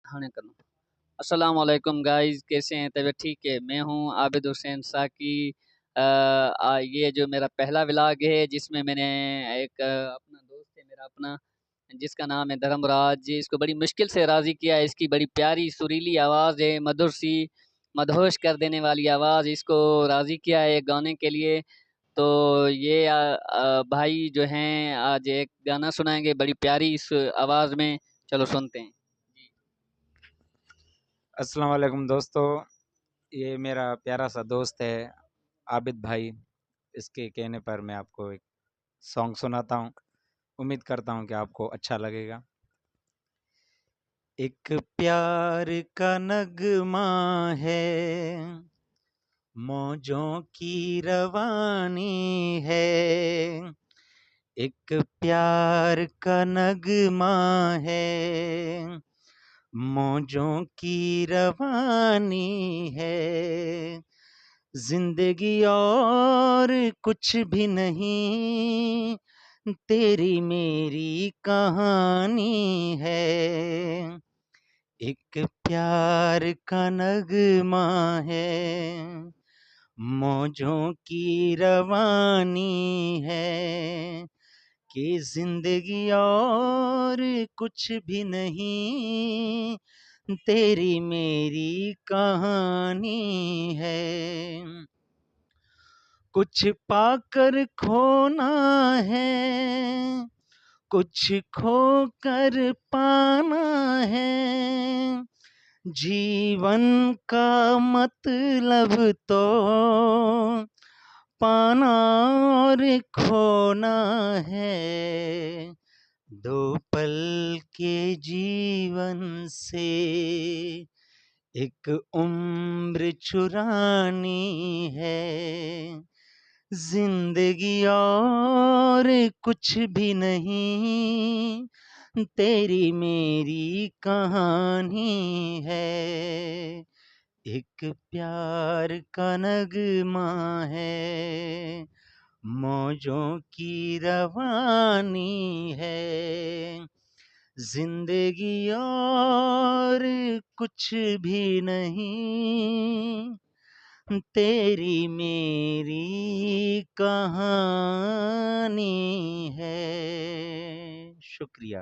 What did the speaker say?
हाँ कर लो। अस्सलाम वालेकुम गाइस, कैसे हैं? तबीयत ठीक है? मैं हूँ आबिद हुसैन साकी। ये जो मेरा पहला व्लॉग है जिसमें मैंने एक अपना दोस्त है मेरा अपना जिसका नाम है धर्मराज जी, इसको बड़ी मुश्किल से राज़ी किया है। इसकी बड़ी प्यारी सुरीली आवाज़ है, मधुर सी मदहोश कर देने वाली आवाज़, इसको राज़ी किया है गाने के लिए। तो ये भाई जो हैं आज एक गाना सुनाएंगे बड़ी प्यारी इस आवाज़ में। चलो सुनते हैं। अस्सलाम वालेकुम दोस्तों, ये मेरा प्यारा सा दोस्त है आबिद भाई। इसके कहने पर मैं आपको एक सॉन्ग सुनाता हूँ। उम्मीद करता हूँ कि आपको अच्छा लगेगा। एक प्यार का नगमा है, मौजों की रवानी है। एक प्यार का नगमा है, मौजों की रवानी है। जिंदगी और कुछ भी नहीं, तेरी मेरी कहानी है। एक प्यार का नगमा है, मौजों की रवानी है। कि जिंदगी और कुछ भी नहीं, तेरी मेरी कहानी है। कुछ पाकर खोना है, कुछ खोकर पाना है। जीवन का मतलब तो पाना और खोना है। दो पल के जीवन से एक उम्र चुरानी है। जिंदगी और कुछ भी नहीं, तेरी मेरी कहानी है। एक प्यार का नगमा है, मौजों की रवानी है। जिंदगी और कुछ भी नहीं, तेरी मेरी कहानी है। शुक्रिया।